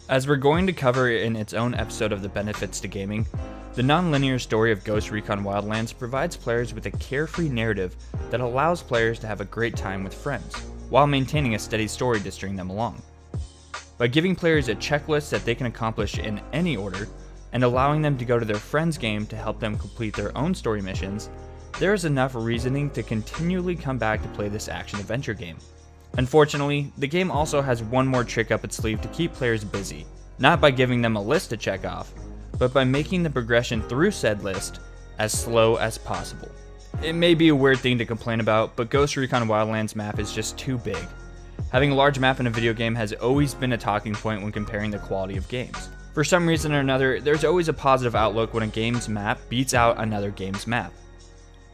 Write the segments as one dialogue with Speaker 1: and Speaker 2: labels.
Speaker 1: As we're going to cover in its own episode of the Benefits to Gaming, the non-linear story of Ghost Recon Wildlands provides players with a carefree narrative that allows players to have a great time with friends, while maintaining a steady story to string them along. By giving players a checklist that they can accomplish in any order, and allowing them to go to their friend's game to help them complete their own story missions, there is enough reasoning to continually come back to play this action-adventure game. Unfortunately, the game also has one more trick up its sleeve to keep players busy, not by giving them a list to check off, but by making the progression through said list as slow as possible. It may be a weird thing to complain about, but Ghost Recon Wildlands map is just too big. Having a large map in a video game has always been a talking point when comparing the quality of games. For some reason or another, there's always a positive outlook when a game's map beats out another game's map.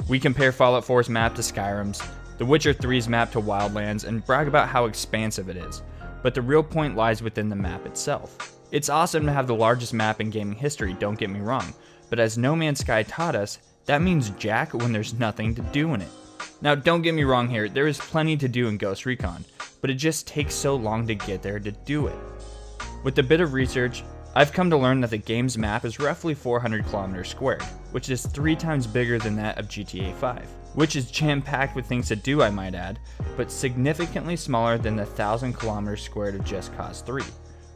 Speaker 1: We compare Fallout 4's map to Skyrim's, The Witcher 3's map to Wildlands, and brag about how expansive it is, but the real point lies within the map itself. It's awesome to have the largest map in gaming history, don't get me wrong, but as No Man's Sky taught us, that means jack when there's nothing to do in it. Now don't get me wrong here, there is plenty to do in Ghost Recon, but it just takes so long to get there to do it. With a bit of research, I've come to learn that the game's map is roughly 400 kilometers squared, which is 3 times bigger than that of GTA 5, which is jam-packed with things to do, I might add, but significantly smaller than the 1,000 kilometers squared of Just Cause 3,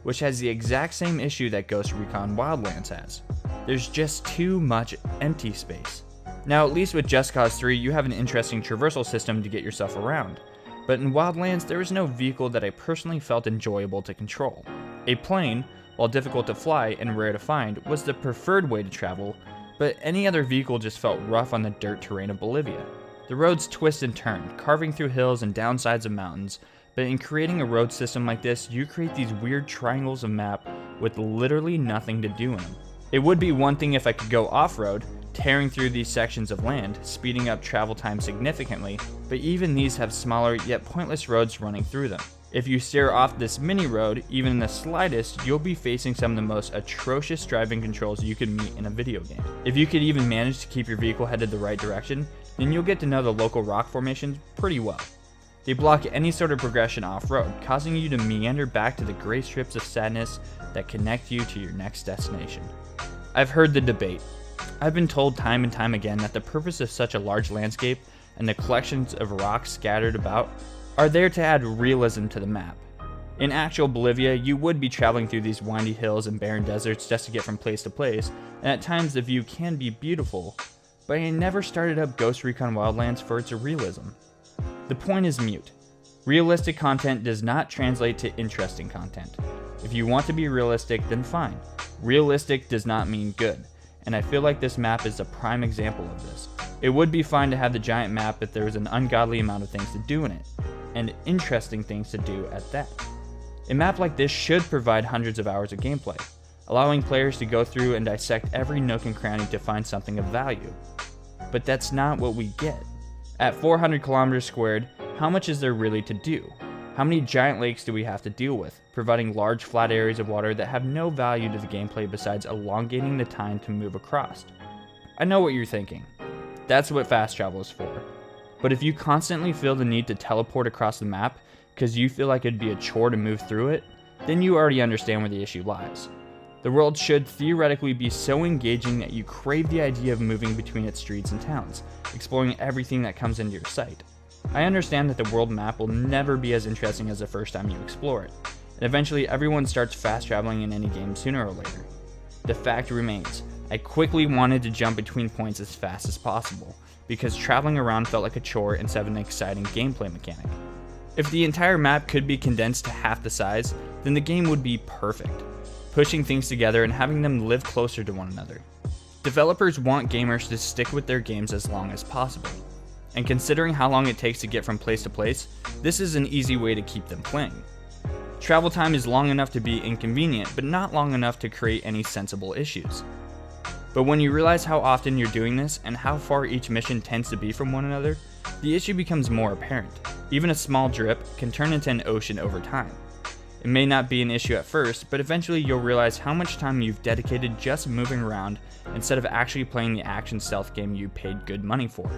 Speaker 1: which has the exact same issue that Ghost Recon Wildlands has. There's just too much empty space. Now, at least with Just Cause 3, you have an interesting traversal system to get yourself around, but in Wildlands, there was no vehicle that I personally felt enjoyable to control. A plane, while difficult to fly and rare to find, was the preferred way to travel, but any other vehicle just felt rough on the dirt terrain of Bolivia. The roads twist and turn, carving through hills and downsides of mountains, but in creating a road system like this, you create these weird triangles of map with literally nothing to do in them. It would be one thing if I could go off-road, tearing through these sections of land, speeding up travel time significantly, but even these have smaller yet pointless roads running through them. If you steer off this mini road, even in the slightest, you'll be facing some of the most atrocious driving controls you could meet in a video game. If you could even manage to keep your vehicle headed the right direction, then you'll get to know the local rock formations pretty well. They block any sort of progression off-road, causing you to meander back to the gray strips of sadness that connect you to your next destination. I've heard the debate. I've been told time and time again that the purpose of such a large landscape and the collections of rocks scattered about are there to add realism to the map. In actual Bolivia, you would be traveling through these windy hills and barren deserts just to get from place to place, and at times the view can be beautiful, but I never started up Ghost Recon Wildlands for its realism. The point is mute. Realistic content does not translate to interesting content. If you want to be realistic, then fine. Realistic does not mean good, and I feel like this map is a prime example of this. It would be fine to have the giant map if there was an ungodly amount of things to do in it, and interesting things to do at that. A map like this should provide hundreds of hours of gameplay, allowing players to go through and dissect every nook and cranny to find something of value. But that's not what we get. At 400 kilometers squared, how much is there really to do? How many giant lakes do we have to deal with, providing large flat areas of water that have no value to the gameplay besides elongating the time to move across? I know what you're thinking. That's what fast travel is for. But if you constantly feel the need to teleport across the map because you feel like it'd be a chore to move through it, then you already understand where the issue lies. The world should theoretically be so engaging that you crave the idea of moving between its streets and towns, exploring everything that comes into your sight. I understand that the world map will never be as interesting as the first time you explore it, and eventually everyone starts fast traveling in any game sooner or later. The fact remains, I quickly wanted to jump between points as fast as possible, because traveling around felt like a chore instead of an exciting gameplay mechanic. If the entire map could be condensed to half the size, then the game would be perfect, pushing things together and having them live closer to one another. Developers want gamers to stick with their games as long as possible, and considering how long it takes to get from place to place, this is an easy way to keep them playing. Travel time is long enough to be inconvenient, but not long enough to create any sensible issues. But when you realize how often you're doing this and how far each mission tends to be from one another, the issue becomes more apparent. Even a small drip can turn into an ocean over time. It may not be an issue at first, but eventually you'll realize how much time you've dedicated just moving around instead of actually playing the action stealth game you paid good money for.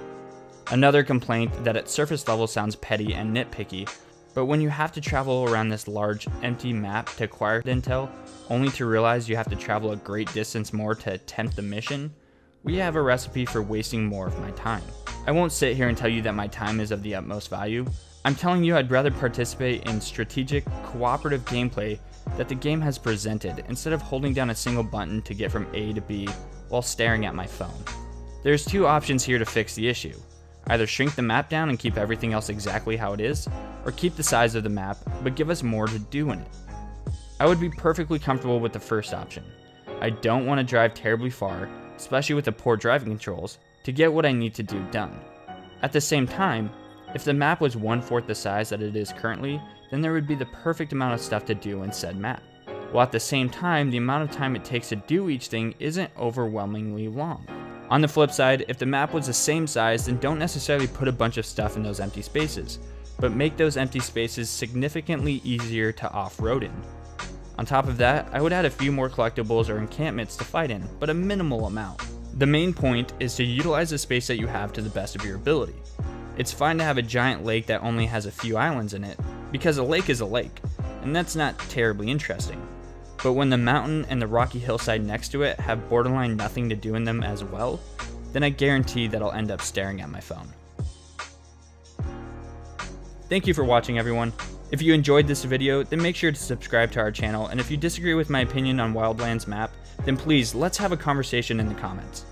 Speaker 1: Another complaint that at surface level sounds petty and nitpicky, But when you have to travel around this large, empty map to acquire intel, only to realize you have to travel a great distance more to attempt the mission, we have a recipe for wasting more of my time. I won't sit here and tell you that my time is of the utmost value. I'm telling you I'd rather participate in strategic, cooperative gameplay that the game has presented instead of holding down a single button to get from A to B while staring at my phone. There's two options here to fix the issue. Either shrink the map down and keep everything else exactly how it is, or keep the size of the map but give us more to do in it. I would be perfectly comfortable with the first option. I don't want to drive terribly far, especially with the poor driving controls, to get what I need to do done. At the same time, if the map was 1/4 the size that it is currently, then there would be the perfect amount of stuff to do in said map. While at the same time, the amount of time it takes to do each thing isn't overwhelmingly long. On the flip side, if the map was the same size, then don't necessarily put a bunch of stuff in those empty spaces, but make those empty spaces significantly easier to off-road in. On top of that, I would add a few more collectibles or encampments to fight in, but a minimal amount. The main point is to utilize the space that you have to the best of your ability. It's fine to have a giant lake that only has a few islands in it, because a lake is a lake, and that's not terribly interesting. But when the mountain and the rocky hillside next to it have borderline nothing to do in them as well, then I guarantee that I'll end up staring at my phone. Thank you for watching, everyone. If you enjoyed this video, then make sure to subscribe to our channel, and if you disagree with my opinion on Wildlands map, then please let's have a conversation in the comments.